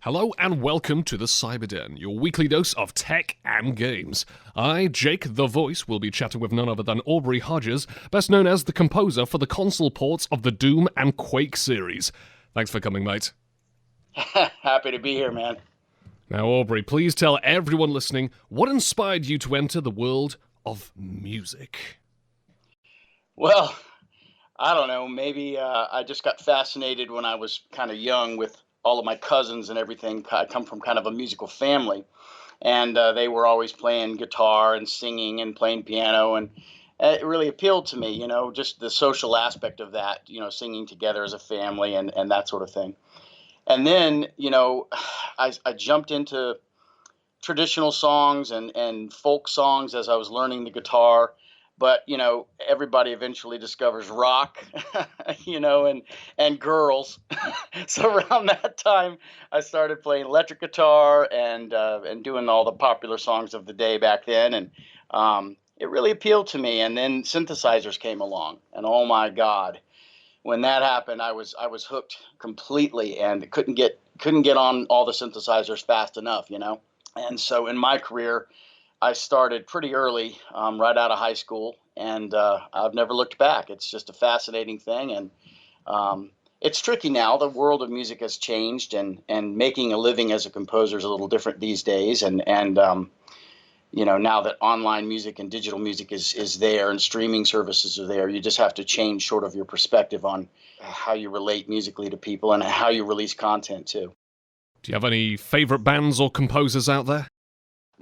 Hello and welcome to the Cyberden, your weekly dose of tech and games. I, Jake the Voice, will be chatting with none other than Aubrey Hodges, best known as the composer for the console ports of the Doom and Quake series. Thanks for coming, mate. Happy to be here, man. Now, Aubrey, please tell everyone listening what inspired you to enter the world of music. Well, I don't know, maybe I just got fascinated when I was kind of young with all of my cousins and everything. I come from kind of a musical family, and they were always playing guitar and singing and playing piano, and it really appealed to me, just the social aspect of that, singing together as a family and that sort of thing. And then, I jumped into traditional songs and folk songs as I was learning the guitar. But, everybody eventually discovers rock, and girls. So around that time, I started playing electric guitar and doing all the popular songs of the day back then. And it really appealed to me. And then synthesizers came along. And oh, my God, when that happened, I was hooked completely and couldn't get on all the synthesizers fast enough, And so in my career, I started pretty early, right out of high school, and I've never looked back. It's just a fascinating thing, and it's tricky now. The world of music has changed, and making a living as a composer is a little different these days. And now that online music and digital music is there and streaming services are there, you just have to change sort of your perspective on how you relate musically to people and how you release content too. Do you have any favorite bands or composers out there?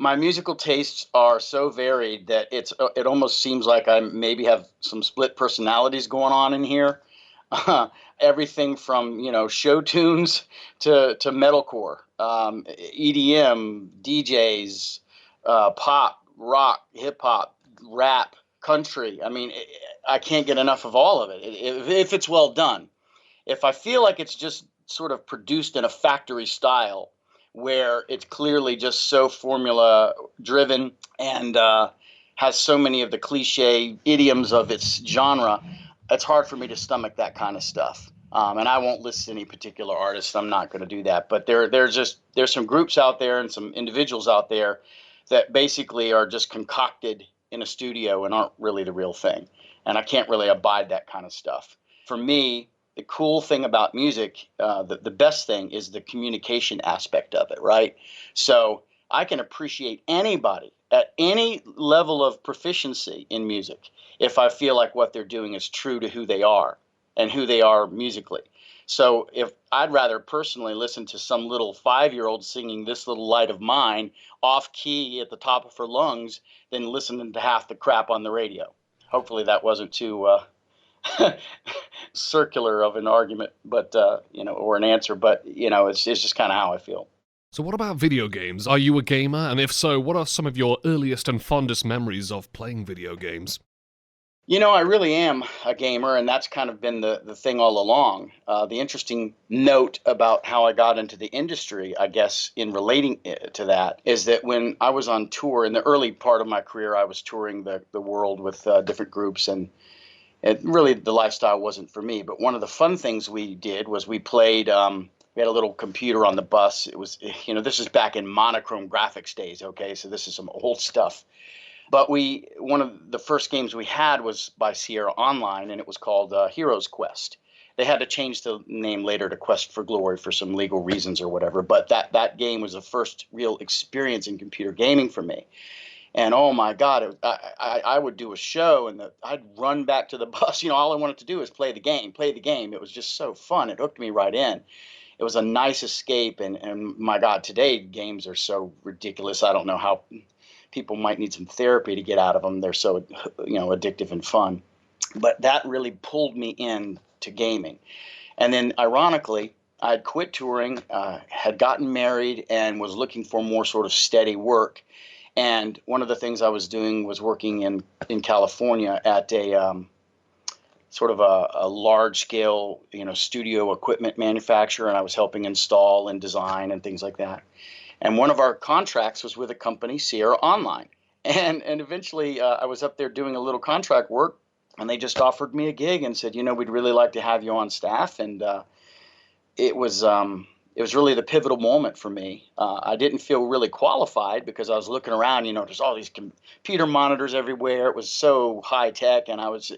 My musical tastes are so varied that it almost seems like I maybe have some split personalities going on in here. Everything from show tunes to metalcore, EDM, DJs, pop, rock, hip hop, rap, country. I mean, I can't get enough of all of it if it's well done. If I feel like it's just sort of produced in a factory style, where it's clearly just so formula driven and has so many of the cliche idioms of its genre, it's hard for me to stomach that kind of stuff. And I won't list any particular artists. I'm not going to do that. But there's some groups out there and some individuals out there that basically are just concocted in a studio and aren't really the real thing. And I can't really abide that kind of stuff. For me, the cool thing about music, the best thing is the communication aspect of it, right? So I can appreciate anybody at any level of proficiency in music if I feel like what they're doing is true to who they are and who they are musically. So if I'd rather personally listen to some little 5-year-old singing This Little Light of Mine off key at the top of her lungs than listening to half the crap on the radio. Hopefully that wasn't too circular of an argument, but or an answer, but it's just kind of how I feel. So what about video games? Are you a gamer? And if so, what are some of your earliest and fondest memories of playing video games? I really am a gamer, and that's kind of been the thing all along. The interesting note about how I got into the industry, I guess, in relating to that, is that when I was on tour in the early part of my career, I was touring the world with different groups, and really the lifestyle wasn't for me. But one of the fun things we did was we played. We had a little computer on the bus. It was, this is back in monochrome graphics days. Okay, so this is some old stuff. But one of the first games we had was by Sierra Online, and it was called Heroes Quest. They had to change the name later to Quest for Glory for some legal reasons or whatever. But that game was the first real experience in computer gaming for me. And oh my God, I would do a show and I'd run back to the bus. All I wanted to do is play the game. It was just so fun. It hooked me right in. It was a nice escape. And my God, today games are so ridiculous. I don't know how people might need some therapy to get out of them. They're so, addictive and fun. But that really pulled me into gaming. And then ironically, I'd quit touring, had gotten married, and was looking for more sort of steady work. And one of the things I was doing was working in California at a sort of a large scale, studio equipment manufacturer, and I was helping install and design and things like that. And one of our contracts was with a company, Sierra Online. And eventually I was up there doing a little contract work, and they just offered me a gig and said, we'd really like to have you on staff. And it was it was really the pivotal moment for me. I didn't feel really qualified because I was looking around, there's all these computer monitors everywhere. It was so high tech, and I was,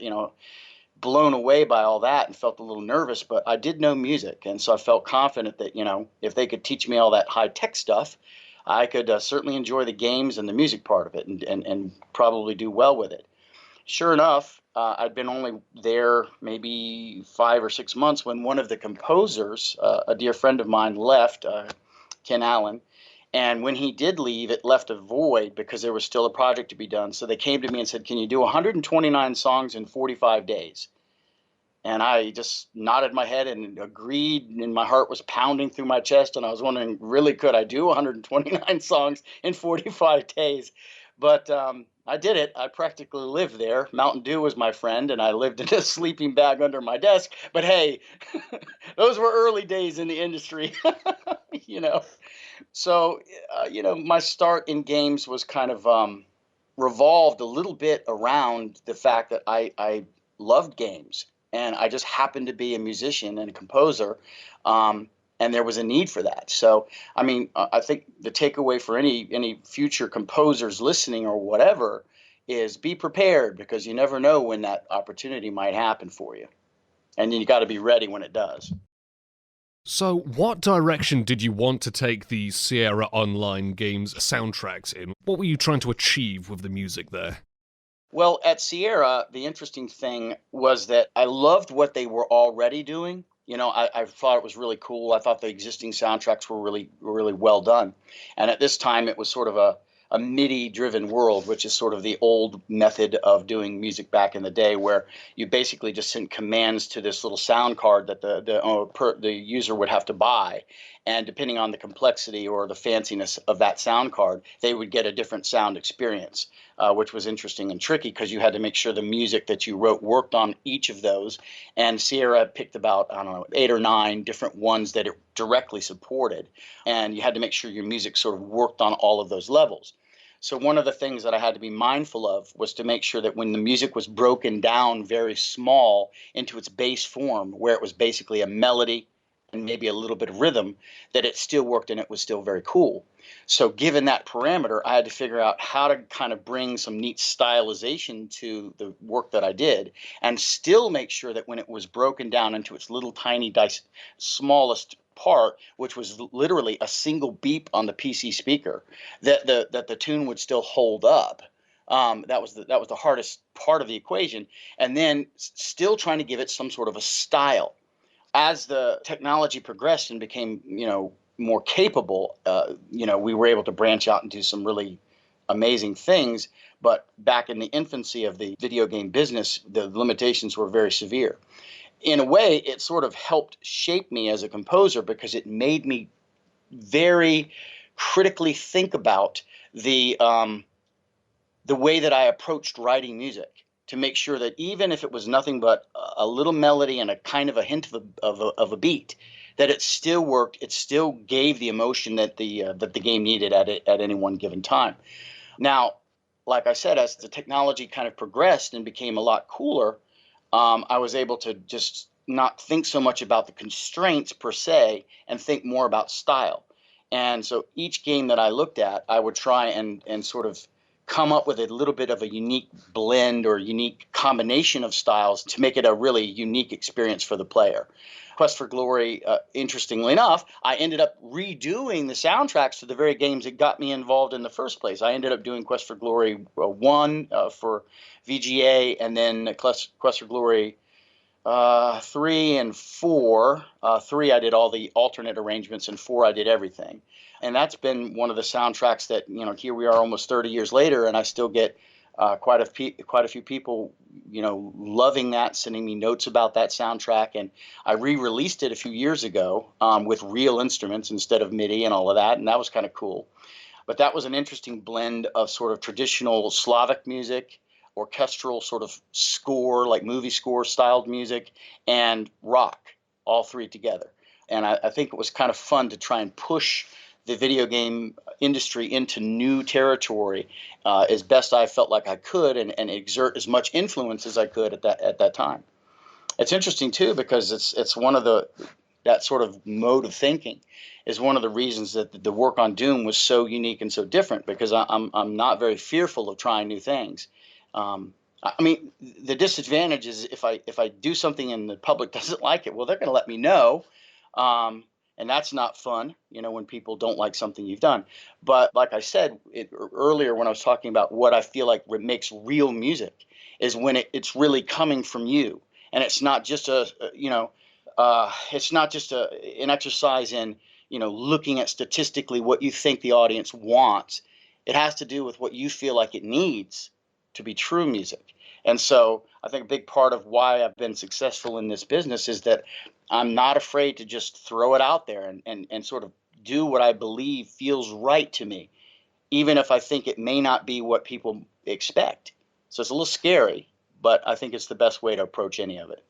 blown away by all that and felt a little nervous, but I did know music. And so I felt confident that, if they could teach me all that high tech stuff, I could certainly enjoy the games and the music part of it and probably do well with it. Sure enough, I'd been only there maybe 5 or 6 months when one of the composers, a dear friend of mine, left, Ken Allen. And when he did leave, it left a void because there was still a project to be done. So they came to me and said, "Can you do 129 songs in 45 days?" And I just nodded my head and agreed, and my heart was pounding through my chest. And I was wondering, really, could I do 129 songs in 45 days? But I did it. I practically lived there. Mountain Dew was my friend, and I lived in a sleeping bag under my desk. But hey, those were early days in the industry, you know. So, my start in games was kind of revolved a little bit around the fact that I loved games, and I just happened to be a musician and a composer, and there was a need for that. So, I mean, I think the takeaway for any future composers listening or whatever is be prepared, because you never know when that opportunity might happen for you, and you got to be ready when it does. So, what direction did you want to take the Sierra Online games soundtracks in? What were you trying to achieve with the music there? Well, at Sierra, the interesting thing was that I loved what they were already doing. I thought it was really cool. I thought the existing soundtracks were really well done. And at this time, it was sort of a MIDI-driven world, which is sort of the old method of doing music back in the day, where you basically just sent commands to this little sound card that the user would have to buy. And depending on the complexity or the fanciness of that sound card, they would get a different sound experience, which was interesting and tricky because you had to make sure the music that you wrote worked on each of those. And Sierra picked about, I don't know, 8 or 9 different ones that it directly supported. And you had to make sure your music sort of worked on all of those levels. So one of the things that I had to be mindful of was to make sure that when the music was broken down very small into its base form, where it was basically a melody and maybe a little bit of rhythm, that it still worked and it was still very cool. So given that parameter, I had to figure out how to kind of bring some neat stylization to the work that I did and still make sure that when it was broken down into its little tiny smallest part, which was literally a single beep on the PC speaker, that the tune would still hold up. That was the hardest part of the equation. And then still trying to give it some sort of a style. As the technology progressed and became, more capable, we were able to branch out and do some really amazing things. But back in the infancy of the video game business, the limitations were very severe. In a way, it sort of helped shape me as a composer because it made me very critically think about the way that I approached writing music, to make sure that even if it was nothing but a little melody and a kind of a hint of a beat, that it still worked. It still gave the emotion that the game needed at any one given time. Now, like I said, as the technology kind of progressed and became a lot cooler, I was able to just not think so much about the constraints per se and think more about style. And so each game that I looked at, I would try and sort of come up with a little bit of a unique blend or unique combination of styles to make it a really unique experience for the player. Quest for Glory, interestingly enough, I ended up redoing the soundtracks to the very games that got me involved in the first place. I ended up doing Quest for Glory 1 for VGA, and then Quest for Glory 3 and 4. 3, I did all the alternate arrangements, and 4, I did everything. And that's been one of the soundtracks that, here we are almost 30 years later, and I still get quite a few people, loving that, sending me notes about that soundtrack. And I re-released it a few years ago with real instruments instead of MIDI and all of that, and that was kind of cool. But that was an interesting blend of sort of traditional Slavic music, orchestral sort of score, like movie score styled music, and rock, all three together. And I think it was kind of fun to try and push the video game industry into new territory as best I felt like I could, and exert as much influence as I could at that time. It's interesting too because it's one of the that sort of mode of thinking is one of the reasons that the work on Doom was so unique and so different, because I'm not very fearful of trying new things. I mean, the disadvantage is if I do something and the public doesn't like it, well, they're going to let me know, and that's not fun, when people don't like something you've done. But like I said earlier when I was talking about what I feel like makes real music is when it's really coming from you, and it's not just an exercise in looking at statistically what you think the audience wants. It has to do with what you feel like it needs to be true music. And so I think a big part of why I've been successful in this business is that I'm not afraid to just throw it out there and sort of do what I believe feels right to me, even if I think it may not be what people expect. So it's a little scary, but I think it's the best way to approach any of it.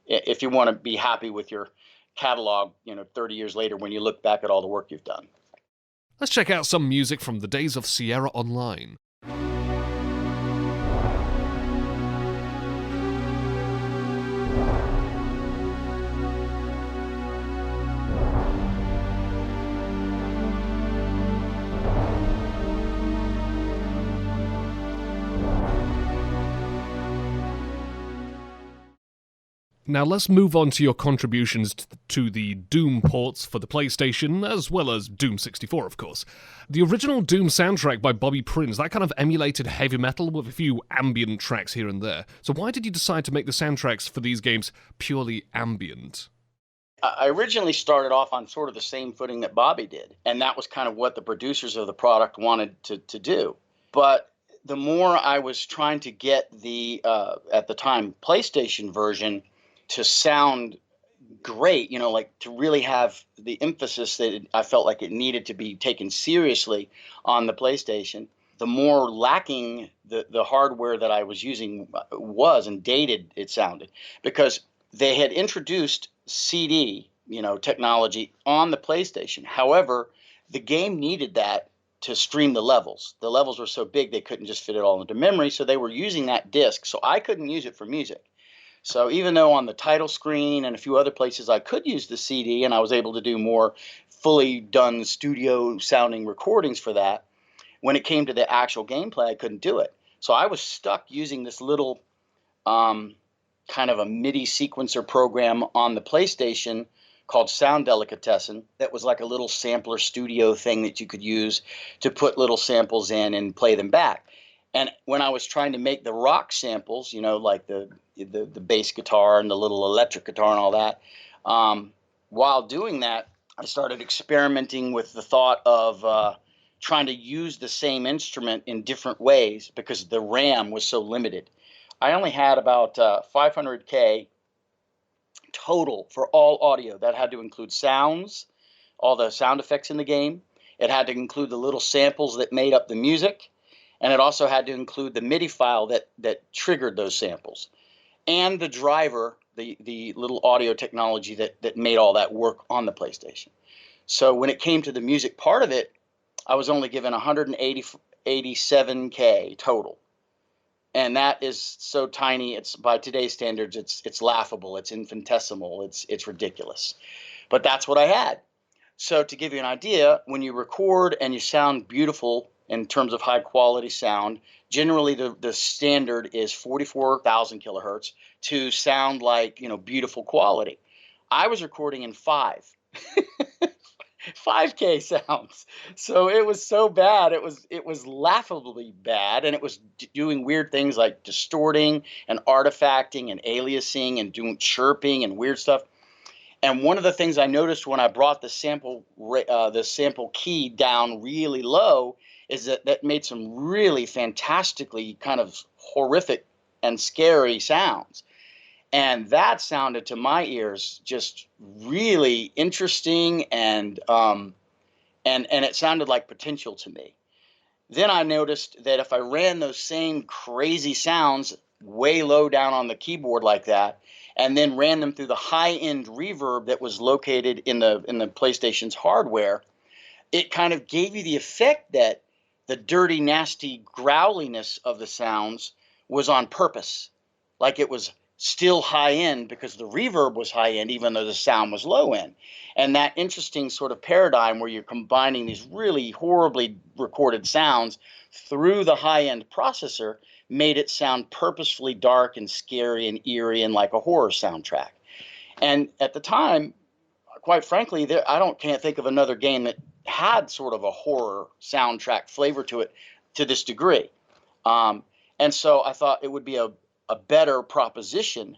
If you want to be happy with your catalog, 30 years later when you look back at all the work you've done. Let's check out some music from the days of Sierra Online. Now let's move on to your contributions to the Doom ports for the PlayStation, as well as Doom 64, of course. The original Doom soundtrack by Bobby Prince, that kind of emulated heavy metal with a few ambient tracks here and there. So why did you decide to make the soundtracks for these games purely ambient? I originally started off on sort of the same footing that Bobby did, and that was kind of what the producers of the product wanted to do. But the more I was trying to get the, at the time, PlayStation version to sound great, like to really have the emphasis that I felt like it needed to be taken seriously on the PlayStation, the more lacking the hardware that I was using was, and dated it sounded, because they had introduced CD, technology on the PlayStation. However, the game needed that to stream the levels. The levels were so big they couldn't just fit it all into memory, so they were using that disc. So I couldn't use it for music. So even though on the title screen and a few other places I could use the CD and I was able to do more fully done studio sounding recordings for that, when it came to the actual gameplay, I couldn't do it. So I was stuck using this little kind of a MIDI sequencer program on the PlayStation called Sound Delicatessen that was like a little sampler studio thing that you could use to put little samples in and play them back. And when I was trying to make the rock samples, like the bass guitar and the little electric guitar and all that, while doing that, I started experimenting with the thought of trying to use the same instrument in different ways because the RAM was so limited. I only had about 500K total for all audio. That had to include sounds, all the sound effects in the game. It had to include the little samples that made up the music. And it also had to include the MIDI file that triggered those samples, and the driver, the little audio technology that made all that work on the PlayStation. So when it came to the music part of it, I was only given 187K total. And that is so tiny. It's, by today's standards, it's laughable. It's infinitesimal. It's ridiculous. But that's what I had. So to give you an idea, when you record and you sound beautiful in terms of high quality sound, generally the standard is 44,000 kilohertz to sound like, beautiful quality. I was recording in 5K sounds. So it was so bad. It was laughably bad, and it was doing weird things like distorting and artifacting and aliasing and doing chirping and weird stuff. And one of the things I noticed when I brought the sample key down really low is that made some really fantastically kind of horrific and scary sounds. And that sounded to my ears just really interesting, and it sounded like potential to me. Then I noticed that if I ran those same crazy sounds way low down on the keyboard like that, and then ran them through the high-end reverb that was located in the PlayStation's hardware, it kind of gave you the effect that the dirty, nasty growliness of the sounds was on purpose. Like it was still high end because the reverb was high end, even though the sound was low end. And that interesting sort of paradigm where you're combining these really horribly recorded sounds through the high end processor made it sound purposefully dark and scary and eerie and like a horror soundtrack. And at the time, quite frankly, can't think of another game that had sort of a horror soundtrack flavor to it to this degree. And so I thought it would be a better proposition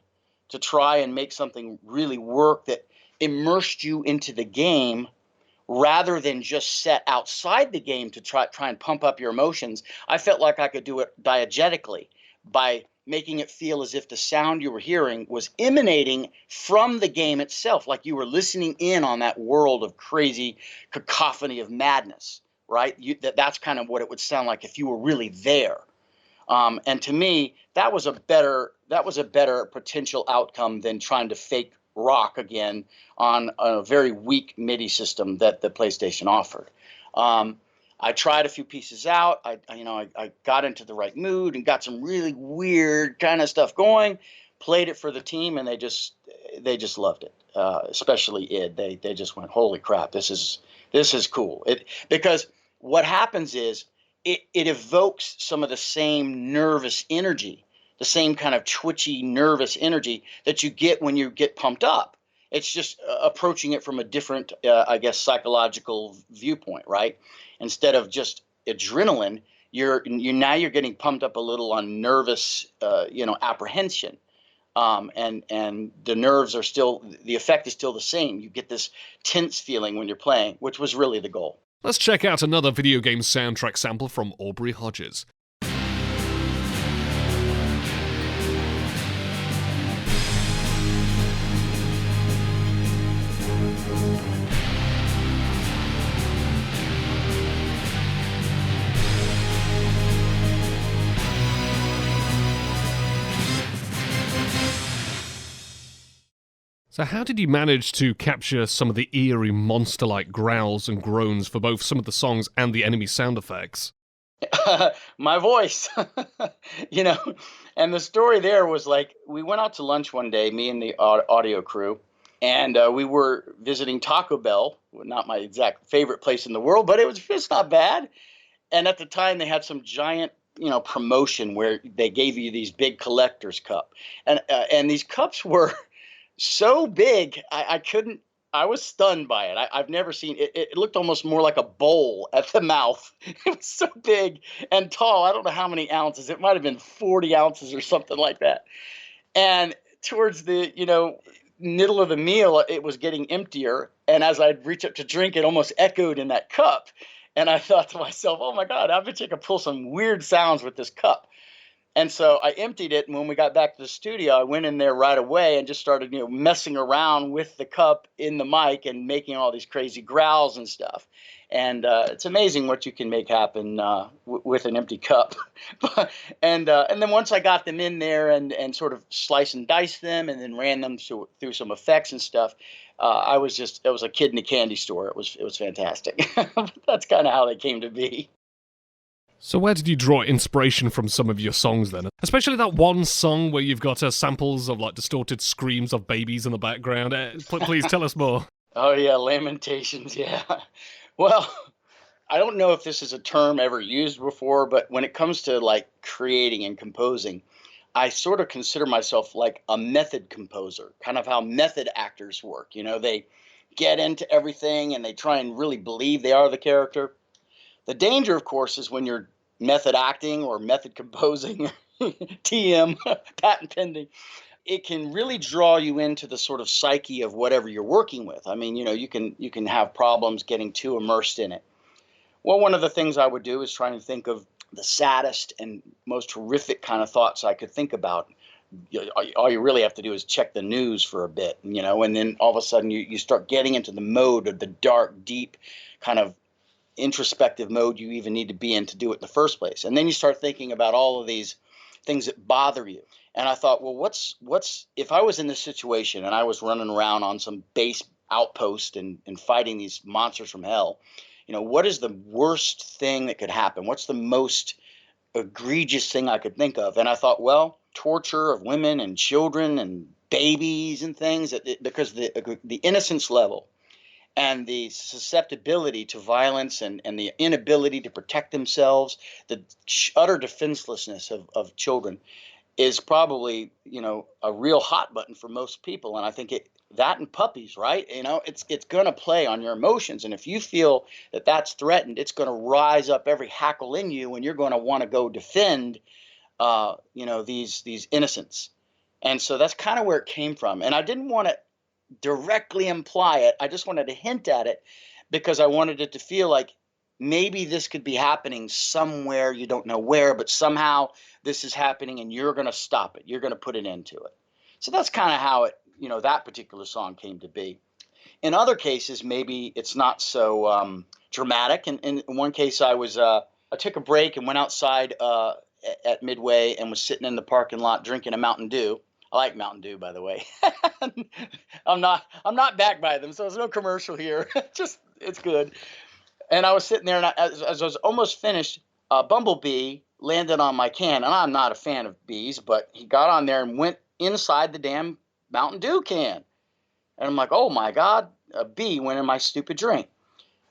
to try and make something really work that immersed you into the game rather than just set outside the game to try and pump up your emotions. I felt like I could do it diegetically by making it feel as if the sound you were hearing was emanating from the game itself, like you were listening in on that world of crazy cacophony of madness, right? That's kind of what it would sound like if you were really there. And to me, that was a better potential outcome than trying to fake rock again on a very weak MIDI system that the PlayStation offered. I tried a few pieces out. I got into the right mood and got some really weird kind of stuff going. Played it for the team, and they just loved it. Especially Id. They just went, "Holy crap! This is cool." Because what happens is it evokes some of the same nervous energy, the same kind of twitchy, nervous energy that you get when you get pumped up. It's just approaching it from a different, I guess, psychological viewpoint, right? Instead of just adrenaline, you're getting pumped up a little on nervous, apprehension, and the nerves are still, the effect is still the same. You get this tense feeling when you're playing, which was really the goal. Let's check out another video game soundtrack sample from Aubrey Hodges. So how did you manage to capture some of the eerie monster-like growls and groans for both some of the songs and the enemy sound effects? My voice, and the story there was like, we went out to lunch one day, me and the audio crew, and we were visiting Taco Bell, not my exact favorite place in the world, but it's not bad. And at the time they had some giant, promotion where they gave you these big collector's cup, and these cups were so big, I was stunned by it. I've never seen it. It looked almost more like a bowl at the mouth. It was so big and tall. I don't know how many ounces. It might have been 40 ounces or something like that. And towards the, middle of the meal, it was getting emptier. And as I'd reach up to drink, it almost echoed in that cup. And I thought to myself, oh my God, I bet you could pull some weird sounds with this cup. And so I emptied it, and when we got back to the studio, I went in there right away and just started, messing around with the cup in the mic and making all these crazy growls and stuff. And it's amazing what you can make happen with an empty cup. And then once I got them in there and sort of slice and dice them and then ran them through some effects and stuff, it was a kid in a candy store. It was fantastic. That's kind of how they came to be. So where did you draw inspiration from some of your songs then? Especially that one song where you've got samples of like distorted screams of babies in the background. Please tell us more. Oh yeah, Lamentations, yeah. Well, I don't know if this is a term ever used before, but when it comes to like creating and composing, I sort of consider myself like a method composer, kind of how method actors work. They get into everything and they try and really believe they are the character. The danger, of course, is when you're method acting or method composing, TM, patent pending, it can really draw you into the sort of psyche of whatever you're working with. I mean, you can have problems getting too immersed in it. Well, one of the things I would do is try and think of the saddest and most horrific kind of thoughts I could think about. All you really have to do is check the news for a bit, and then all of a sudden you start getting into the mode of the dark, deep kind of introspective mode you even need to be in to do it in the first place. And then you start thinking about all of these things that bother you. And I thought, well, what's if I was in this situation and I was running around on some base outpost and fighting these monsters from hell, what is the worst thing that could happen? What's the most egregious thing I could think of. And I thought, well, torture of women and children and babies and things, because the innocence level and the susceptibility to violence and the inability to protect themselves, the utter defenselessness of children is probably, a real hot button for most people. And I think that and puppies, right? It's going to play on your emotions. And if you feel that that's threatened, it's going to rise up every hackle in you, and you're going to want to go defend, these innocents. And so that's kind of where it came from. And I didn't want to directly imply it. I just wanted to hint at it because I wanted it to feel like maybe this could be happening somewhere, you don't know where, but somehow this is happening and you're going to stop it. You're going to put an end to it. So that's kind of how it, that particular song came to be. In other cases, maybe it's not so dramatic. And in one case, I took a break and went outside at Midway and was sitting in the parking lot drinking a Mountain Dew. I like Mountain Dew, by the way. I'm not backed by them, so there's no commercial here. Just, it's good. And I was sitting there, and as I was almost finished, a bumblebee landed on my can. And I'm not a fan of bees, but he got on there and went inside the damn Mountain Dew can. And I'm like, oh my God, a bee went in my stupid drink.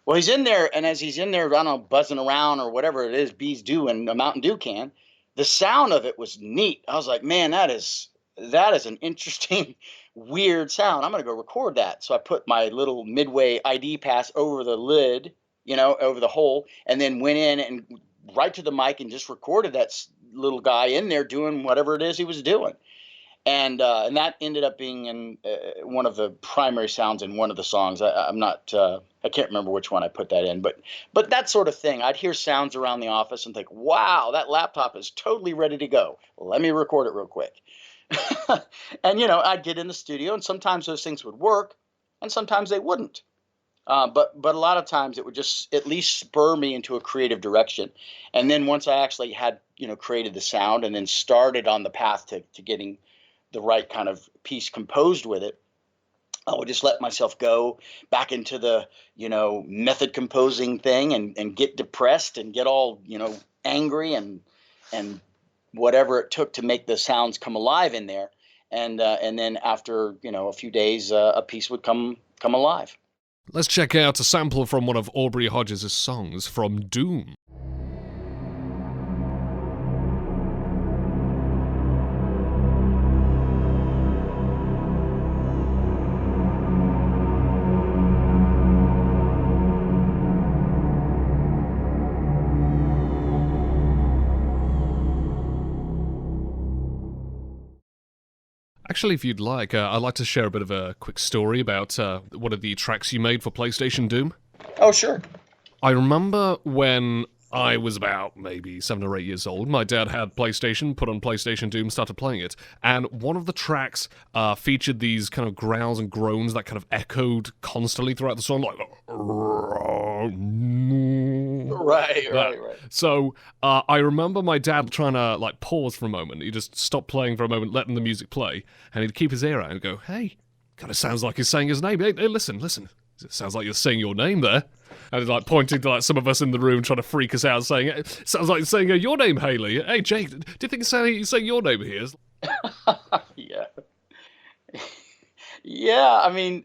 Well, he's in there, and as he's in there, I don't know, buzzing around or whatever it is bees do in a Mountain Dew can, the sound of it was neat. I was like, man, that is an interesting, weird sound. I'm going to go record that. So I put my little Midway ID pass over the lid, over the hole, and then went in and right to the mic and just recorded that little guy in there doing whatever it is he was doing. And that ended up being in one of the primary sounds in one of the songs. I can't remember which one I put that in, but that sort of thing. I'd hear sounds around the office and think, wow, that laptop is totally ready to go. Let me record it real quick. And, I'd get in the studio, and sometimes those things would work and sometimes they wouldn't. But a lot of times it would just at least spur me into a creative direction. And then once I actually had, created the sound and then started on the path to getting the right kind of piece composed with it, I would just let myself go back into the, method composing thing and get depressed and get all, angry and whatever it took to make the sounds come alive in there. And then after, a few days, a piece would come alive. Let's check out a sample from one of Aubrey Hodges' songs from Doom. Actually, if you'd like, I'd like to share a bit of a quick story about one of the tracks you made for PlayStation Doom. Oh, sure. I remember when I was about maybe 7 or 8 years old, my dad had PlayStation, put on PlayStation Doom, started playing it, and one of the tracks featured these kind of growls and groans that kind of echoed constantly throughout the song, like... Right. So I remember my dad trying to pause for a moment. He just stopped playing for a moment, letting the music play, and he'd keep his ear out and go, "Hey, kind of sounds like he's saying his name. Hey, listen. It sounds like you're saying your name there." And he's pointing to some of us in the room, trying to freak us out, saying, "It sounds like you're saying your name, Haley. Hey, Jake, do you think he's saying your name here?" Yeah. Yeah, I mean,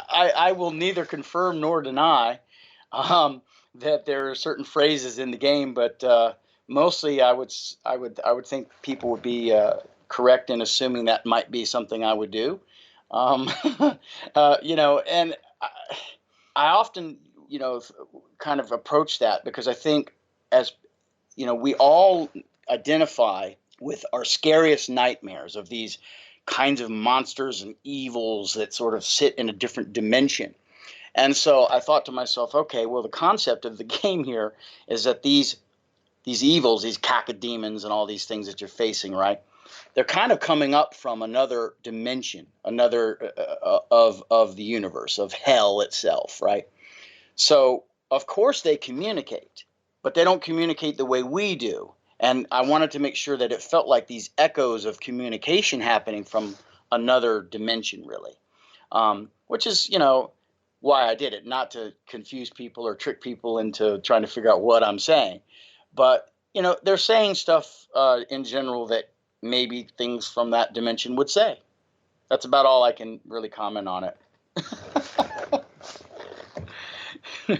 I will neither confirm nor deny that there are certain phrases in the game, but mostly I would think people would be correct in assuming that might be something I would do. And I often, kind of approach that because I think as, we all identify with our scariest nightmares of these kinds of monsters and evils that sort of sit in a different dimension. And so I thought to myself, okay, well, the concept of the game here is that these evils, these cacodemons and all these things that you're facing, right? They're kind of coming up from another dimension, another of the universe, of hell itself, right? So, of course, they communicate, but they don't communicate the way we do. And I wanted to make sure that it felt like these echoes of communication happening from another dimension, really, which is, why I did it, not to confuse people or trick people into trying to figure out what I'm saying. But they're saying stuff in general that maybe things from that dimension would say. That's about all I can really comment on it.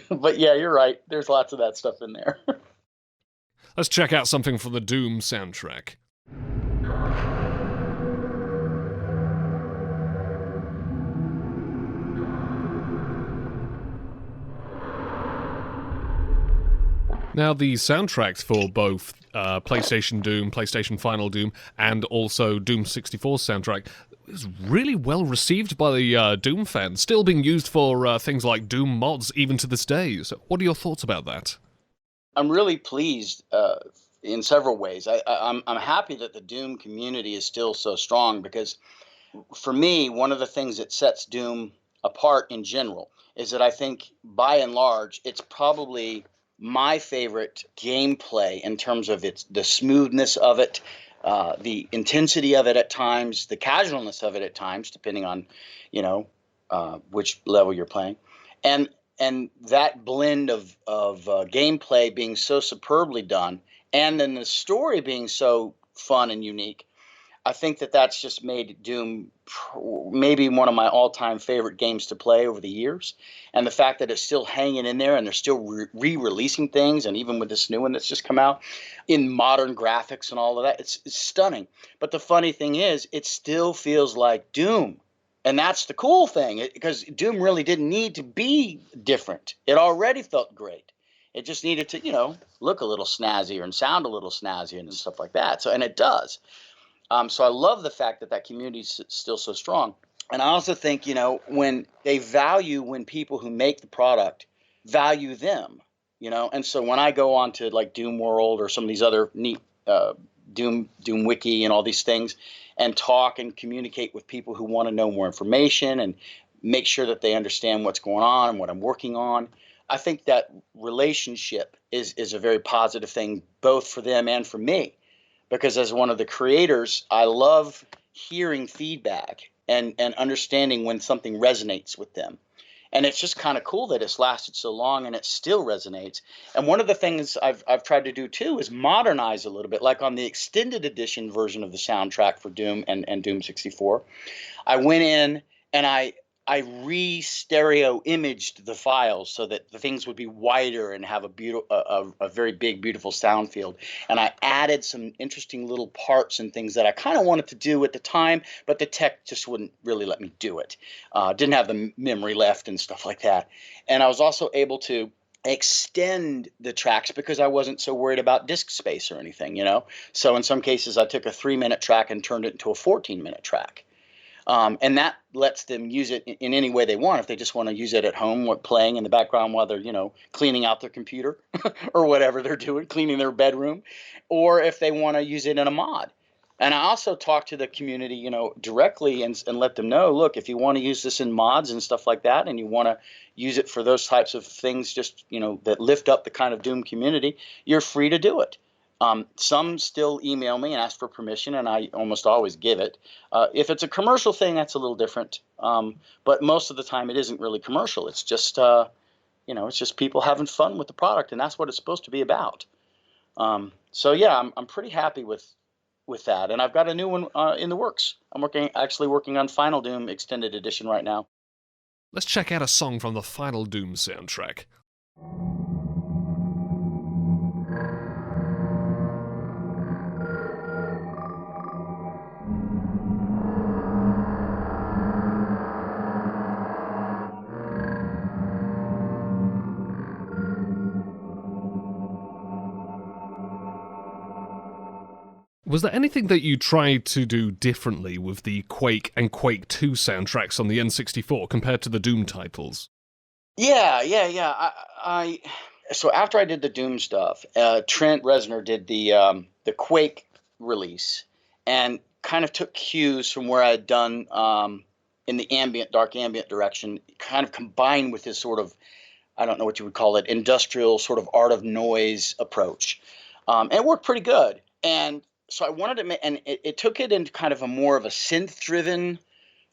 But yeah, you're right. There's lots of that stuff in there. Let's check out something from the Doom soundtrack. Now, the soundtracks for both PlayStation Doom, PlayStation Final Doom, and also Doom 64's soundtrack is really well received by the Doom fans, still being used for things like Doom mods even to this day. So what are your thoughts about that? I'm really pleased in several ways. I'm happy that the Doom community is still so strong because for me, one of the things that sets Doom apart in general is that I think by and large, it's probably my favorite gameplay in terms of the smoothness of it, the intensity of it at times, the casualness of it at times, depending on, which level you're playing, and that blend of gameplay being so superbly done, and then the story being so fun and unique. I think that that's just made Doom maybe one of my all-time favorite games to play over the years. And the fact that it's still hanging in there and they're still re-releasing things, and even with this new one that's just come out in modern graphics and all of that, it's stunning. But the funny thing is, it still feels like Doom. And that's the cool thing, because Doom really didn't need to be different. It already felt great. It just needed to, look a little snazzier and sound a little snazzier and stuff like that. So, and it does. So I love the fact that community is still so strong. And I also think, when people who make the product value them, and so when I go on to like Doom World or some of these other neat Doom Wiki and all these things and talk and communicate with people who want to know more information and make sure that they understand what's going on and what I'm working on, I think that relationship is a very positive thing, both for them and for me. Because as one of the creators, I love hearing feedback and understanding when something resonates with them. And it's just kind of cool that it's lasted so long and it still resonates. And one of the things I've tried to do too is modernize a little bit, like on the extended edition version of the soundtrack for Doom and Doom 64. I went in and I re-stereo imaged the files so that the things would be wider and have a very big, beautiful sound field. And I added some interesting little parts and things that I kind of wanted to do at the time, but the tech just wouldn't really let me do it. Didn't have the memory left and stuff like that. And I was also able to extend the tracks because I wasn't so worried about disk space or anything, So in some cases, I took a 3-minute track and turned it into a 14-minute track. And that lets them use it in any way they want. If they just want to use it at home, playing in the background while they're, cleaning out their computer or whatever they're doing, cleaning their bedroom, or if they want to use it in a mod. And I also talk to the community, directly and let them know, look, if you want to use this in mods and stuff like that, and you want to use it for those types of things, just, that lift up the kind of Doom community, you're free to do it. Some still email me and ask for permission, and I almost always give it. If it's a commercial thing, that's a little different. But most of the time, it isn't really commercial. It's just, it's just people having fun with the product, and that's what it's supposed to be about. So yeah, I'm pretty happy with that, and I've got a new one in the works. I'm actually working on Final Doom Extended Edition right now. Let's check out a song from the Final Doom soundtrack. Was there anything that you tried to do differently with the Quake and Quake 2 soundtracks on the N64 compared to the Doom titles? Yeah. So after I did the Doom stuff, Trent Reznor did the Quake release and kind of took cues from where I had done in the dark ambient direction, kind of combined with this sort of, I don't know what you would call it, industrial sort of art of noise approach. And it worked pretty good. And so I wanted to make, and it took it into kind of a more of a synth-driven,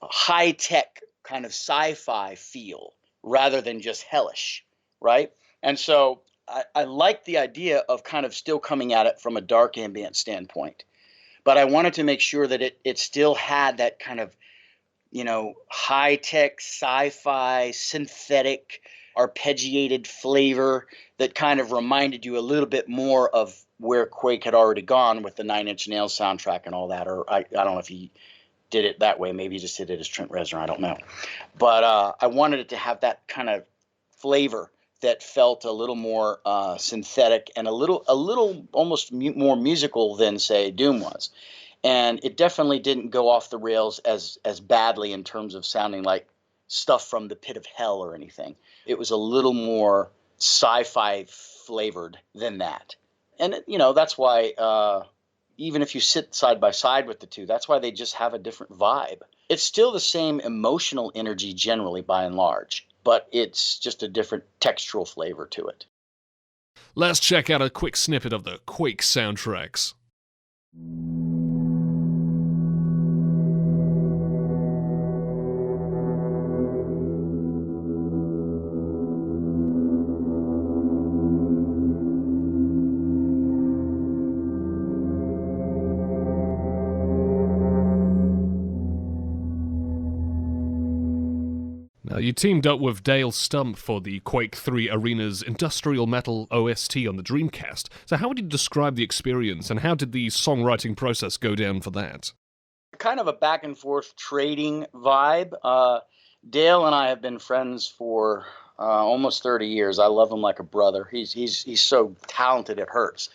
high-tech kind of sci-fi feel rather than just hellish, right? And so I like the idea of kind of still coming at it from a dark ambient standpoint, but I wanted to make sure that it still had that kind of, high tech, sci-fi, synthetic, arpeggiated flavor that kind of reminded you a little bit more of where Quake had already gone with the Nine Inch Nails soundtrack and all that. Or I don't know if he did it that way. Maybe he just did it as Trent Reznor. I don't know. But I wanted it to have that kind of flavor that felt a little more synthetic and a little almost more musical than, say, Doom was. And it definitely didn't go off the rails as badly in terms of sounding like stuff from the pit of hell or anything. It was a little more sci-fi flavored than that. And that's why even if you sit side by side with the two, that's why they just have a different vibe. It's still the same emotional energy generally by and large, but it's just a different textural flavor to it. Let's check out a quick snippet of the Quake soundtracks. Now, you teamed up with Dale Stump for the Quake 3 Arena's industrial metal OST on the Dreamcast. So how would you describe the experience, and how did the songwriting process go down for that? Kind of a back and forth trading vibe. Dale and I have been friends for almost 30 years. I love him like a brother. He's so talented it hurts.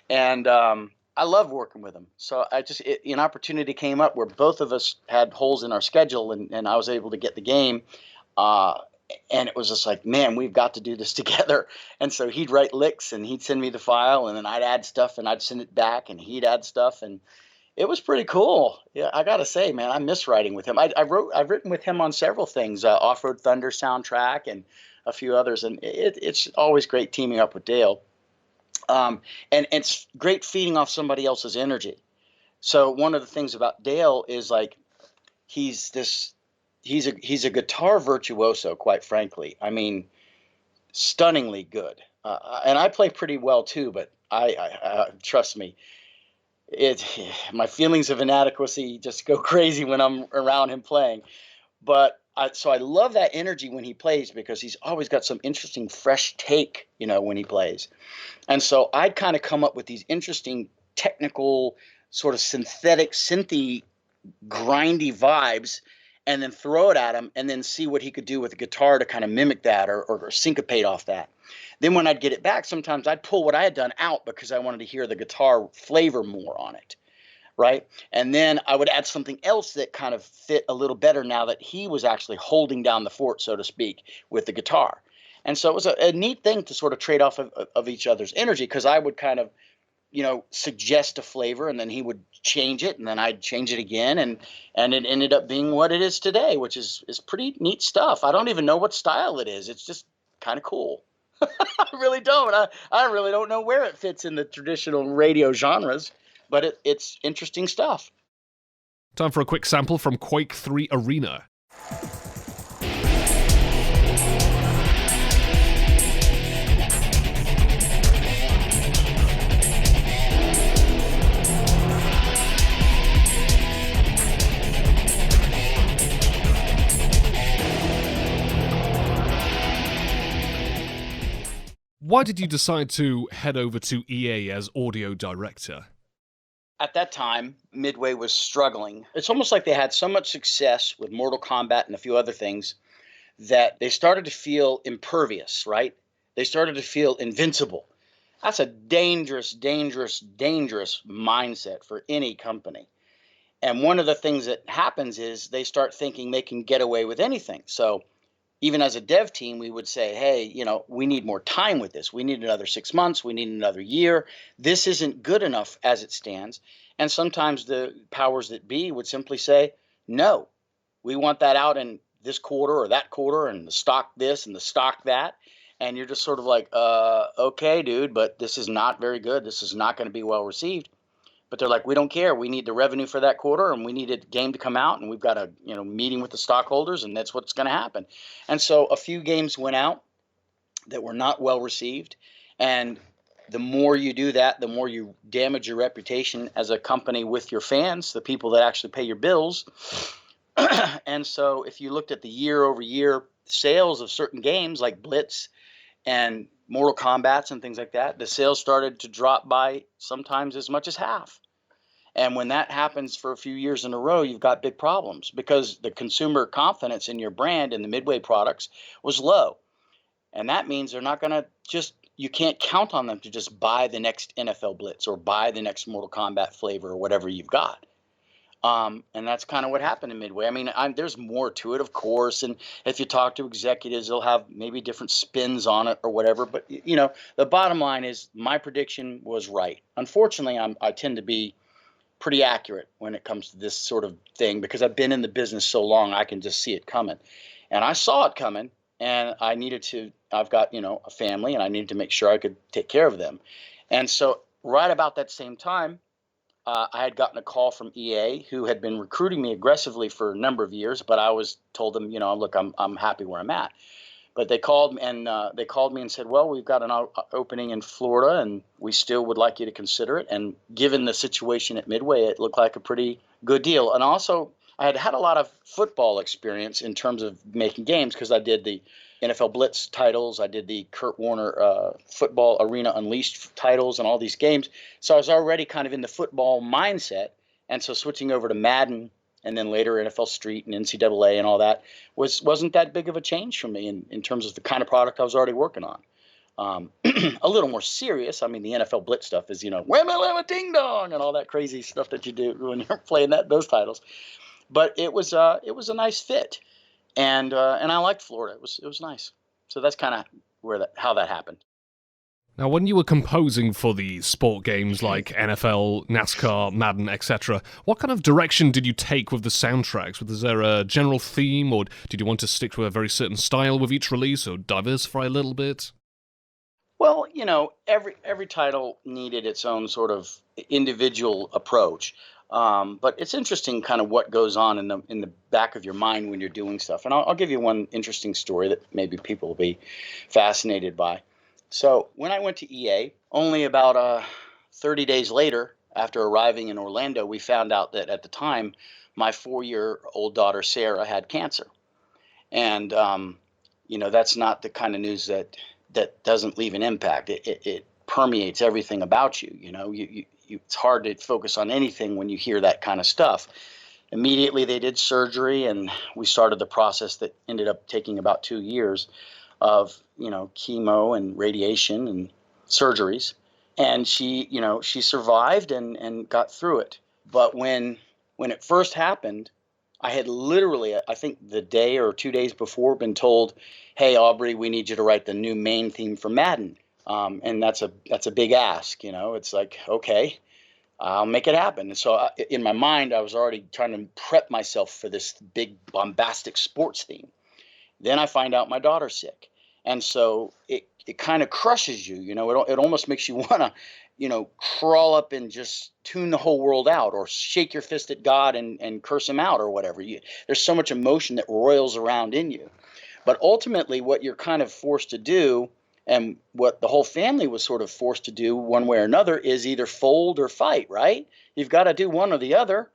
And I love working with him. So an opportunity came up where both of us had holes in our schedule, and I was able to get the game. And it was just like, man, we've got to do this together. And so he'd write licks and he'd send me the file, and then I'd add stuff and I'd send it back and he'd add stuff. And it was pretty cool. Yeah, I got to say, man, I miss writing with him. I've written with him on several things, Off-Road Thunder soundtrack and a few others. And it's always great teaming up with Dale. And it's great feeding off somebody else's energy. So one of the things about Dale is like, he's a guitar virtuoso, quite frankly. I mean, stunningly good. And I play pretty well too, but I trust me, my feelings of inadequacy just go crazy when I'm around him playing. But so I love that energy when he plays, because he's always got some interesting, fresh take, when he plays. And so I'd kind of come up with these interesting, technical, sort of synthetic, synthy, grindy vibes, and then throw it at him and then see what he could do with the guitar to kind of mimic that or syncopate off that. Then when I'd get it back, sometimes I'd pull what I had done out because I wanted to hear the guitar flavor more on it, right? And then I would add something else that kind of fit a little better now that he was actually holding down the fort, so to speak, with the guitar. And so it was a neat thing to sort of trade off of each other's energy, because I would kind of, suggest a flavor, and then he would change it, and then I'd change it again, and it ended up being what it is today, which is pretty neat stuff. I don't even know what style it is. It's just kind of cool. I really don't. I really don't know where it fits in the traditional radio genres, but it's interesting stuff. Time for a quick sample from Quake 3 Arena. Why did you decide to head over to EA as audio director? At that time, Midway was struggling. It's almost like they had so much success with Mortal Kombat and a few other things that they started to feel impervious, right? They started to feel invincible. That's a dangerous, dangerous, dangerous mindset for any company. And one of the things that happens is they start thinking they can get away with anything. So even as a dev team, we would say, hey, we need more time with this. We need another 6 months. We need another year. This isn't good enough as it stands. And sometimes the powers that be would simply say, no, we want that out in this quarter or that quarter, and the stock this and the stock that. And you're just sort of like, okay, dude, but this is not very good. This is not going to be well received. But they're like, we don't care. We need the revenue for that quarter, and we need a game to come out, and we've got a meeting with the stockholders, and that's what's going to happen. And so a few games went out that were not well received, And the more you do that, the more you damage your reputation as a company with your fans, the people that actually pay your bills. And so if you looked at the year over year sales of certain games like Blitz and Mortal Kombats and things like that, the sales started to drop by sometimes as much as half. And when that happens for a few years in a row, you've got big problems because the consumer confidence in your brand and the Midway products was low. And that means they're not going to just, you can't count on them to just buy the next NFL Blitz or buy the next Mortal Kombat flavor or whatever you've got. And that's kind of what happened in Midway. I mean, there's more to it, of course. And if you talk to executives, they'll have maybe different spins on it or whatever. But, the bottom line is my prediction was right. Unfortunately, I tend to be pretty accurate when it comes to this sort of thing because I've been in the business so long, I can just see it coming. And I saw it coming, and I've got, a family, and I needed to make sure I could take care of them. And so right about that same time, I had gotten a call from EA, who had been recruiting me aggressively for a number of years, but I always told them, look, I'm happy where I'm at. But they called me and said, well, we've got an opening in Florida, and we still would like you to consider it. And given the situation at Midway, it looked like a pretty good deal. And also, I had a lot of football experience in terms of making games because I did the NFL Blitz titles. I did the Kurt Warner Football Arena Unleashed titles and all these games. So I was already kind of in the football mindset. And so switching over to Madden and then later NFL Street and NCAA and all that wasn't that big of a change for me in terms of the kind of product I was already working on. A little more serious. I mean, the NFL Blitz stuff is, whamma ding dong and all that crazy stuff that you do when you're playing those titles. But it was a nice fit. And I liked Florida. It was nice. So that's kind of how that happened. Now, when you were composing for the sport games like NFL, NASCAR, Madden, etc., what kind of direction did you take with the soundtracks? Was there a general theme, or did you want to stick to a very certain style with each release, or diversify a little bit? Well, every title needed its own sort of individual approach. But it's interesting kind of what goes on in the back of your mind when you're doing stuff. And I'll give you one interesting story that maybe people will be fascinated by. So when I went to EA, only about 30 days later, after arriving in Orlando, we found out that at the time, my 4-year-old daughter, Sarah, had cancer. And, that's not the kind of news that doesn't leave an impact. It permeates everything about you. It's hard to focus on anything when you hear that kind of stuff. Immediately, they did surgery, and we started the process that ended up taking about 2 years of, chemo and radiation and surgeries. And she survived and got through it. But when it first happened, I had literally, I think the day or 2 days before, been told, hey, Aubrey, we need you to write the new main theme for Madden. And that's a big ask, It's like, okay, I'll make it happen. And so in my mind, I was already trying to prep myself for this big bombastic sports theme. Then I find out my daughter's sick. And so it kind of crushes you, it almost makes you want to, crawl up and just tune the whole world out or shake your fist at God and curse him out or whatever. There's so much emotion that roils around in you. But ultimately, what you're kind of forced to do, and what the whole family was sort of forced to do one way or another, is either fold or fight, right? You've got to do one or the other.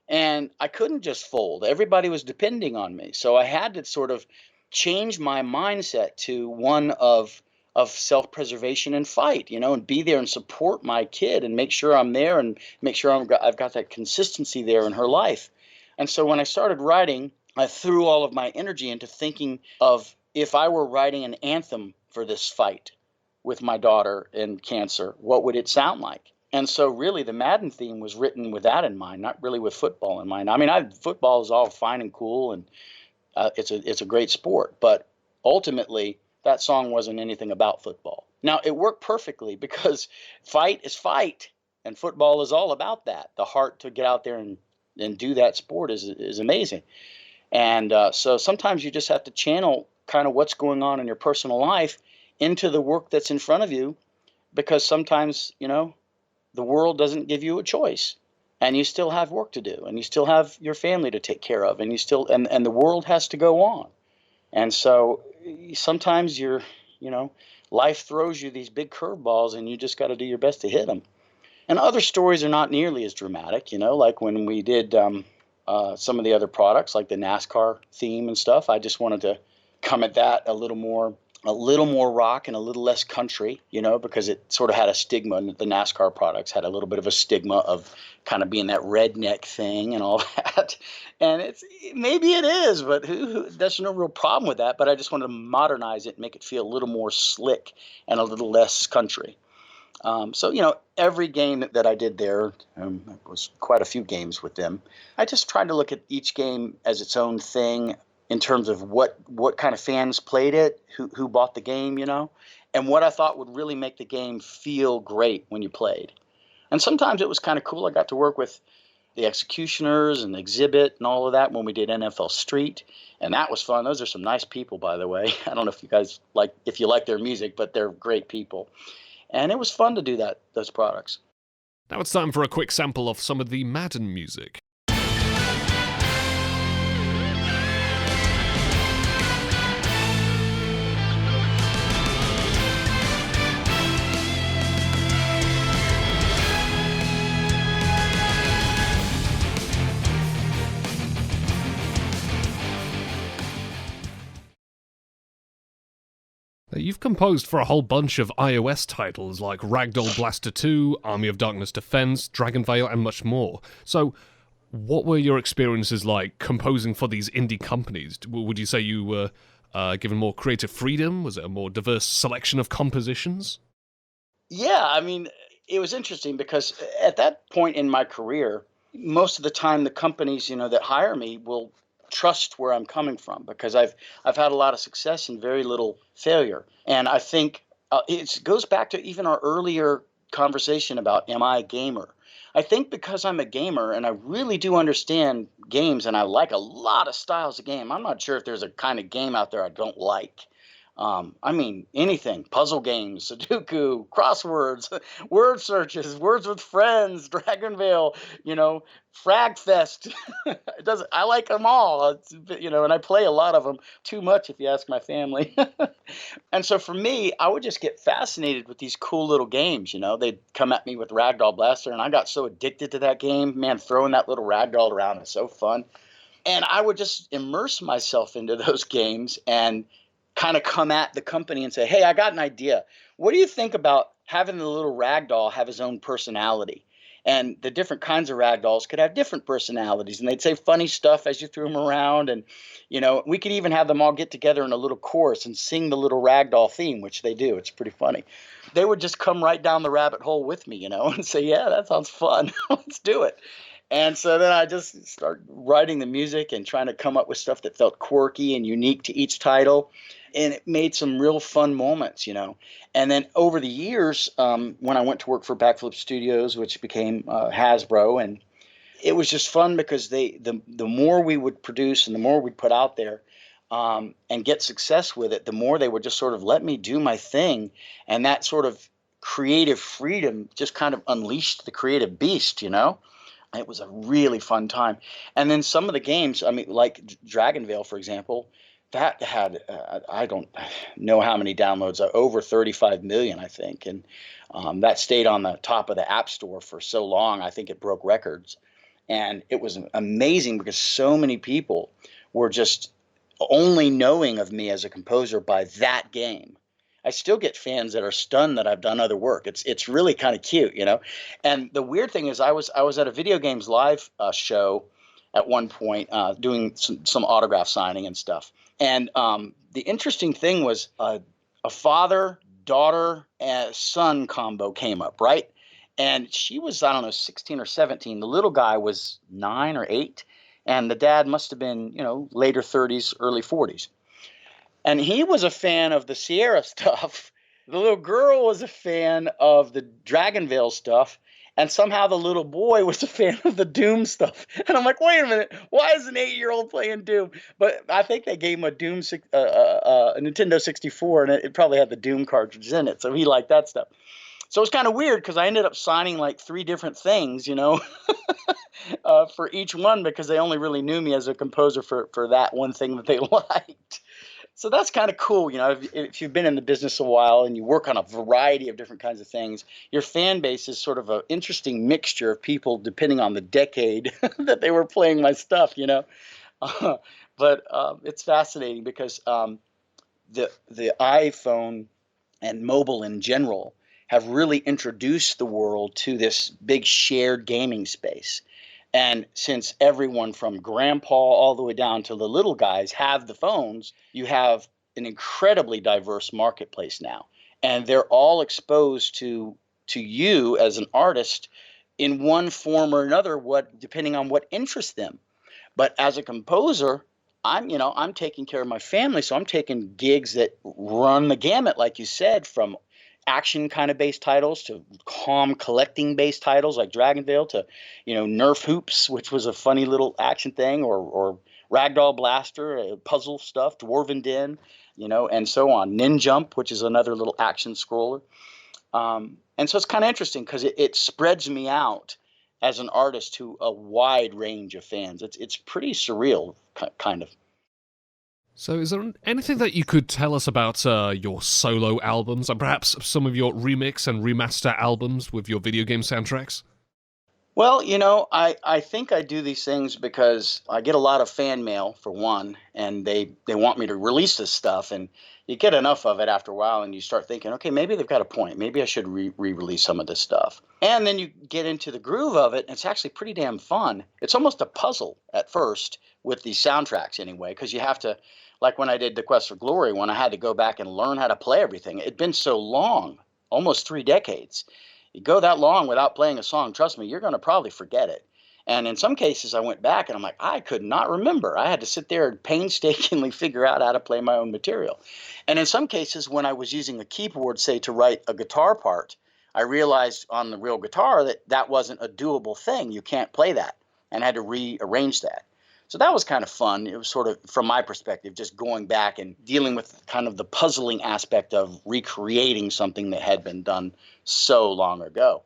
And I couldn't just fold. Everybody was depending on me. So I had to sort of change my mindset to one of self-preservation and fight, and be there and support my kid and make sure I'm there and make sure I've got that consistency there in her life. And so when I started writing, I threw all of my energy into thinking of if I were writing an anthem for this fight with my daughter and cancer, what would it sound like? And so really the Madden theme was written with that in mind, not really with football in mind. I mean, football is all fine and cool, and it's a great sport, but ultimately that song wasn't anything about football. Now, it worked perfectly because fight is fight, and football is all about that. The heart to get out there and do that sport is amazing. And so sometimes you just have to channel kind of what's going on in your personal life into the work that's in front of you, because sometimes, the world doesn't give you a choice, and you still have work to do, and you still have your family to take care of, and you still, and the world has to go on. And so sometimes you're, life throws you these big curveballs and you just got to do your best to hit them. And other stories are not nearly as dramatic, like when we did some of the other products, like the NASCAR theme and stuff. I just wanted to come at that a little more rock and a little less country, because it sort of had a stigma. The NASCAR products had a little bit of a stigma of kind of being that redneck thing and all that. And maybe it is, but there's no real problem with that. But I just wanted to modernize it and make it feel a little more slick and a little less country. So, every game that I did there, was quite a few games with them. I just tried to look at each game as its own thing in terms of what kind of fans played it, who bought the game, and what I thought would really make the game feel great when you played. And sometimes it was kind of cool. I got to work with the Executioners and Exhibit and all of that when we did NFL Street, and that was fun. Those are some nice people, by the way. I don't know if you guys if you like their music, but they're great people. And it was fun to do those products. Now it's time for a quick sample of some of the Madden music. You've composed for a whole bunch of iOS titles like Ragdoll Blaster 2, Army of Darkness Defense, Dragon Veil, and much more. So, what were your experiences like composing for these indie companies? Would you say you were given more creative freedom? Was it a more diverse selection of compositions? Yeah, I mean, it was interesting because at that point in my career, most of the time the companies, that hire me will trust where I'm coming from because I've had a lot of success and very little failure. And I think it goes back to even our earlier conversation about, am I a gamer? I think because I'm a gamer and I really do understand games and I like a lot of styles of game, I'm not sure if there's a kind of game out there I don't like. I mean, anything, puzzle games, Sudoku, crosswords, word searches, words with friends, Dragon Veil, Frag Fest. I like them all, and I play a lot of them, too much if you ask my family. And so for me, I would just get fascinated with these cool little games, they'd come at me with Ragdoll Blaster and I got so addicted to that game, man, throwing that little ragdoll around is so fun. And I would just immerse myself into those games and kind of come at the company and say, hey, I got an idea. What do you think about having the little ragdoll have his own personality? And the different kinds of ragdolls could have different personalities. And they'd say funny stuff as you threw them around. And, we could even have them all get together in a little chorus and sing the little ragdoll theme, which they do. It's pretty funny. They would just come right down the rabbit hole with me, and say, yeah, that sounds fun. Let's do it. And so then I just started writing the music and trying to come up with stuff that felt quirky and unique to each title. And it made some real fun moments, And then over the years, when I went to work for Backflip Studios, which became Hasbro, and it was just fun because the more we would produce and the more we'd put out there and get success with it, the more they would just sort of let me do my thing. And that sort of creative freedom just kind of unleashed the creative beast, It was a really fun time. And then some of the games, I mean, like Dragon Veil, for example, that had, I don't know how many downloads, over 35 million, I think. And that stayed on the top of the App Store for so long, I think it broke records. And it was amazing because so many people were just only knowing of me as a composer by that game. I still get fans that are stunned that I've done other work. It's really kind of cute, And the weird thing is I was at a Video Games Live show at one point doing some autograph signing and stuff. And the interesting thing was a father, daughter, and son combo came up, right? And she was, I don't know, 16 or 17. The little guy was 9 or 8. And the dad must have been, later 30s, early 40s. And he was a fan of the Sierra stuff. The little girl was a fan of the Dragon Veil stuff. And somehow the little boy was a fan of the Doom stuff. And I'm like, wait a minute, why is an 8-year-old playing Doom? But I think they gave him a Nintendo 64, and it probably had the Doom cartridges in it. So he liked that stuff. So it was kind of weird because I ended up signing like 3 different things, for each one because they only really knew me as a composer for that one thing that they liked. So that's kind of cool. If you've been in the business a while and you work on a variety of different kinds of things, your fan base is sort of an interesting mixture of people depending on the decade that they were playing my stuff. But it's fascinating because the iPhone and mobile in general have really introduced the world to this big shared gaming space. And since everyone from grandpa all the way down to the little guys have the phones, you have an incredibly diverse marketplace now. And they're all exposed to you as an artist in one form or another, depending on what interests them. But as a composer, I'm taking care of my family, so I'm taking gigs that run the gamut, like you said, from action kind of based titles to calm collecting based titles like Dragonvale to, Nerf Hoops, which was a funny little action thing, or Ragdoll Blaster, puzzle stuff, Dwarven Den, and so on. Ninjump, which is another little action scroller. And so it's kind of interesting because it spreads me out as an artist to a wide range of fans. It's pretty surreal, kind of. So is there anything that you could tell us about your solo albums and perhaps some of your remix and remaster albums with your video game soundtracks? Well, I think I do these things because I get a lot of fan mail, for one, and they want me to release this stuff. And you get enough of it after a while, and you start thinking, okay, maybe they've got a point. Maybe I should re-release some of this stuff. And then you get into the groove of it, and it's actually pretty damn fun. It's almost a puzzle at first with these soundtracks anyway, because you have to, like when I did The Quest for Glory, when I had to go back and learn how to play everything. It'd been so long, almost 3 decades. You go that long without playing a song, trust me, you're going to probably forget it. And in some cases, I went back and I'm like, I could not remember. I had to sit there and painstakingly figure out how to play my own material. And in some cases, when I was using a keyboard, say, to write a guitar part, I realized on the real guitar that that wasn't a doable thing. You can't play that, and I had to rearrange that. So that was kind of fun. It was sort of, from my perspective, just going back and dealing with kind of the puzzling aspect of recreating something that had been done so long ago.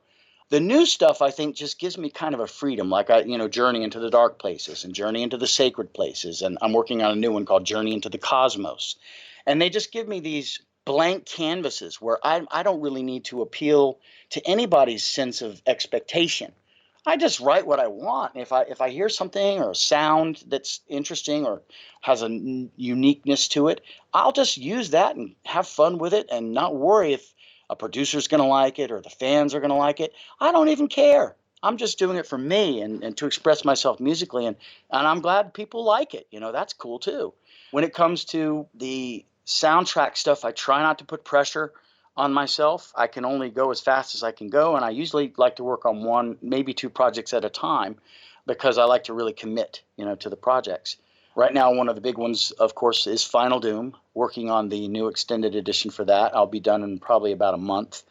The new stuff, I think, just gives me kind of a freedom, like Journey into the Dark Places and Journey into the Sacred Places. And I'm working on a new one called Journey into the Cosmos. And they just give me these blank canvases where I don't really need to appeal to anybody's sense of expectation. I just write what I want. If I hear something or a sound that's interesting or has a uniqueness to it, I'll just use that and have fun with it and not worry if a producer's going to like it or the fans are going to like it. I don't even care. I'm just doing it for me and to express myself musically, and I'm glad people like it. That's cool too. When it comes to the soundtrack stuff, I try not to put pressure on myself. I can only go as fast as I can go, and I usually like to work on 1, maybe 2 projects at a time because I like to really commit, to the projects. Right now, one of the big ones, of course, is Final Doom, working on the new extended edition for that. I'll be done in probably about a month,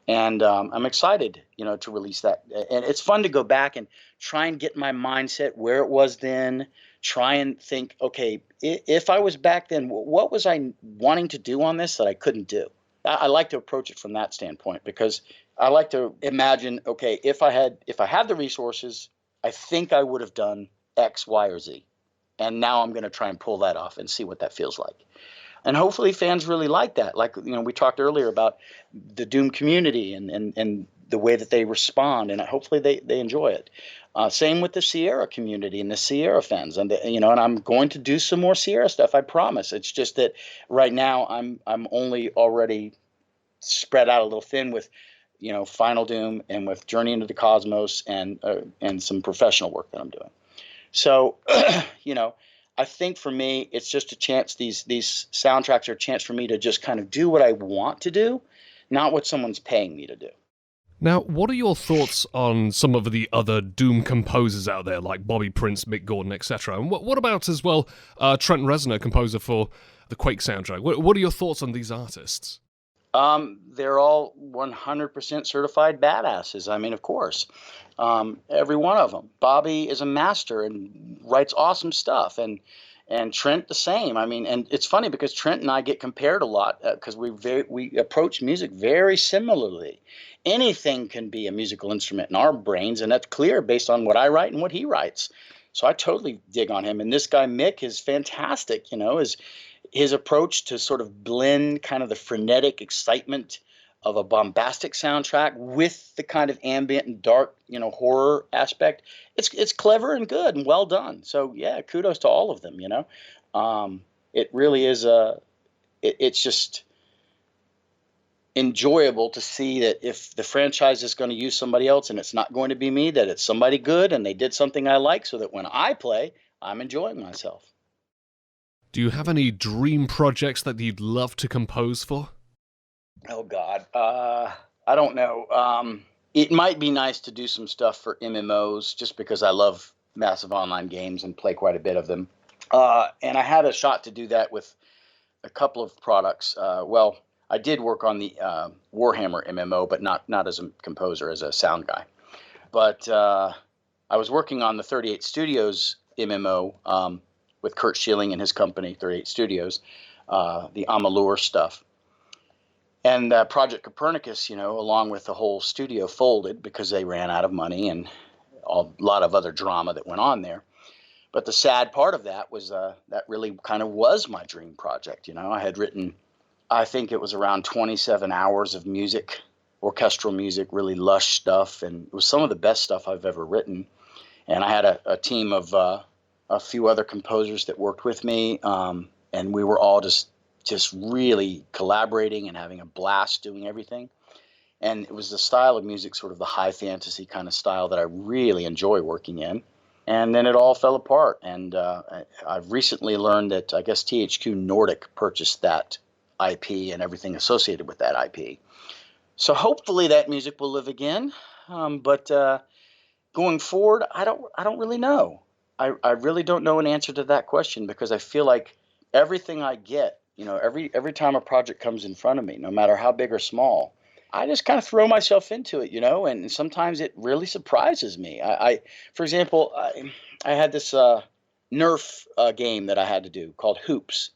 and I'm excited, to release that. And it's fun to go back and try and get my mindset where it was then, try and think, okay, if I was back then, what was I wanting to do on this that I couldn't do? I like to approach it from that standpoint because I like to imagine, okay, if I had the resources, I think I would have done X, Y, or Z. And now I'm going to try and pull that off and see what that feels like. And hopefully fans really like that. Like, we talked earlier about the Doom community and the way that they respond, and hopefully they enjoy it. Same with the Sierra community and the Sierra fans, and and I'm going to do some more Sierra stuff. I promise. It's just that right now I'm only already spread out a little thin with, Final Doom and with Journey into the Cosmos and some professional work that I'm doing. So, I think for me, it's just a chance. These soundtracks are a chance for me to just kind of do what I want to do, not what someone's paying me to do. Now, what are your thoughts on some of the other Doom composers out there, like Bobby Prince, Mick Gordon, etc.? And what about, as well, Trent Reznor, composer for the Quake soundtrack? What are your thoughts on these artists? They're all 100% certified badasses. I mean, of course, every one of them. Bobby is a master and writes awesome stuff, and Trent the same. I mean, and it's funny because Trent and I get compared a lot because we approach music very similarly. Anything can be a musical instrument in our brains, and that's clear based on what I write and what he writes. So I totally dig on him. And this guy Mick is fantastic. his approach to sort of blend kind of the frenetic excitement of a bombastic soundtrack with the kind of ambient and dark, horror aspect. It's clever and good and well done. So yeah, kudos to all of them. It really is it's just enjoyable to see that if the franchise is going to use somebody else and it's not going to be me, that it's somebody good and they did something I like, so that when I play, I'm enjoying myself. Do you have any dream projects that you'd love to compose for? Oh God, I don't know. It might be nice to do some stuff for MMOs, just because I love massive online games and play quite a bit of them. And I had a shot to do that with a couple of products. Well, I did work on the Warhammer MMO, but not as a composer, as a sound guy. But I was working on the 38 Studios MMO with Kurt Schilling and his company, 38 Studios, the Amalur stuff. And Project Copernicus, along with the whole studio, folded because they ran out of money and a lot of other drama that went on there. But the sad part of that was that really kind of was my dream project. I had written, I think it was around 27 hours of music, orchestral music, really lush stuff. And it was some of the best stuff I've ever written. And I had a team of a few other composers that worked with me. And we were all just really collaborating and having a blast doing everything. And it was the style of music, sort of the high fantasy kind of style, that I really enjoy working in. And then it all fell apart. And I've recently learned that I guess THQ Nordic purchased that IP and everything associated with that IP. So hopefully that music will live again. But going forward, I don't really know. I really don't know an answer to that question, because I feel like everything I get, every time a project comes in front of me, no matter how big or small, I just kind of throw myself into it, and sometimes it really surprises me. For example, I had this Nerf game that I had to do called Hoops.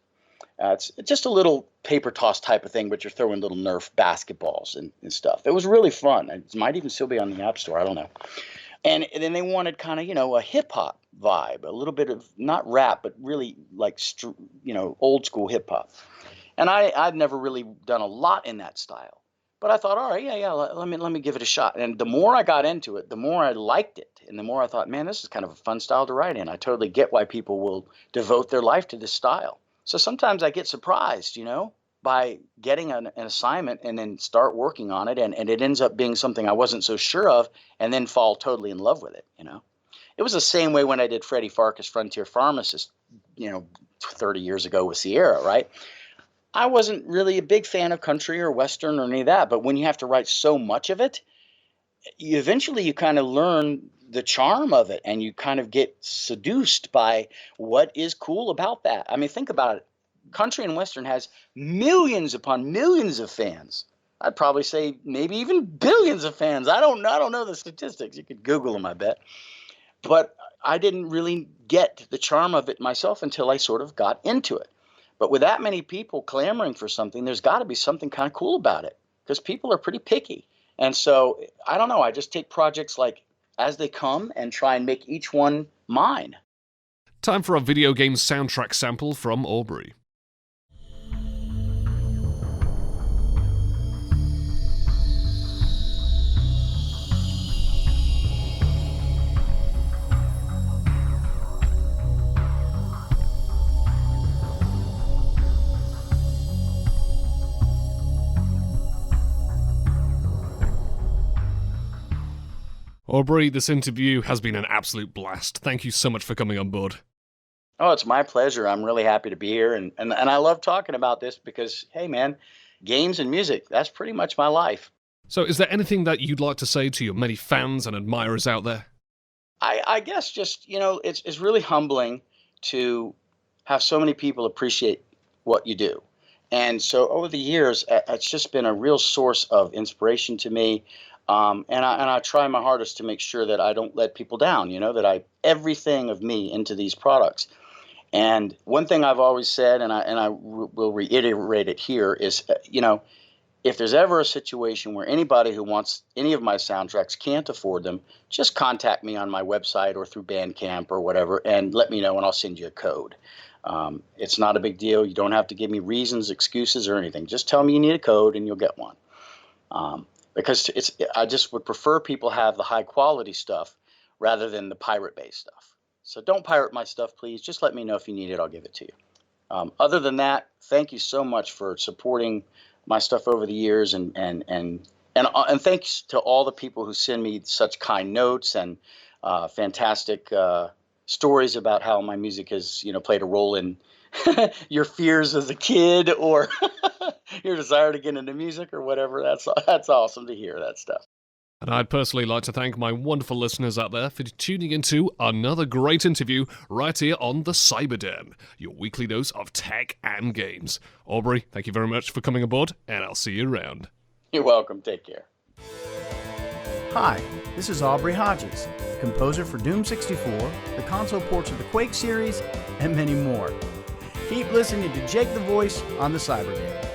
It's just a little paper toss type of thing, but you're throwing little Nerf basketballs and stuff. It was really fun. It might even still be on the App Store. I don't know. And then they wanted kind of, a hip hop vibe, a little bit of not rap, but really like, old school hip hop. And I'd never really done a lot in that style. But I thought, all right, yeah, let me give it a shot. And the more I got into it, the more I liked it. And the more I thought, man, this is kind of a fun style to write in. I totally get why people will devote their life to this style. So sometimes I get surprised, by getting an assignment and then start working on it. And it ends up being something I wasn't so sure of, and then fall totally in love with it, It was the same way when I did Freddie Farkas' Frontier Pharmacist, 30 years ago with Sierra, right? I wasn't really a big fan of country or Western or any of that, but when you have to write so much of it, eventually you kind of learn the charm of it, and you kind of get seduced by what is cool about that. I mean, think about it. Country and Western has millions upon millions of fans. I'd probably say maybe even billions of fans. I don't know the statistics. You could Google them, I bet. But I didn't really get the charm of it myself until I sort of got into it. But with that many people clamoring for something, there's got to be something kind of cool about it, because people are pretty picky. And so, I don't know, I just take projects like as they come and try and make each one mine. Time for a video game soundtrack sample from Aubrey. Aubrey, this interview has been an absolute blast. Thank you so much for coming on board. Oh, it's my pleasure. I'm really happy to be here. And I love talking about this because, hey, man, games and music, that's pretty much my life. So is there anything that you'd like to say to your many fans and admirers out there? I guess just, it's really humbling to have so many people appreciate what you do. And so over the years, it's just been a real source of inspiration to me. And I try my hardest to make sure that I don't let people down, that I everything of me into these products. And one thing I've always said, and I will reiterate it here, is, if there's ever a situation where anybody who wants any of my soundtracks can't afford them, just contact me on my website or through Bandcamp or whatever, and let me know, and I'll send you a code. It's not a big deal. You don't have to give me reasons, excuses, or anything. Just tell me you need a code and you'll get one. Because I just would prefer people have the high quality stuff rather than the pirate-based stuff. So don't pirate my stuff, please. Just let me know if you need it. I'll give it to you. Other than that, thank you so much for supporting my stuff over the years, and thanks to all the people who send me such kind notes and fantastic stories about how my music has, played a role in your fears as a kid or your desire to get into music or whatever. That's awesome to hear that stuff. And I'd personally like to thank my wonderful listeners out there for tuning into another great interview right here on the Cyberden, your weekly dose of tech and games. Aubrey, thank you very much for coming aboard, and I'll see you around. You're welcome. Take care. Hi, this is Aubrey Hodges, composer for Doom 64, the console ports of the Quake series, and many more. Keep listening to Jake the Voice on the Cyberden.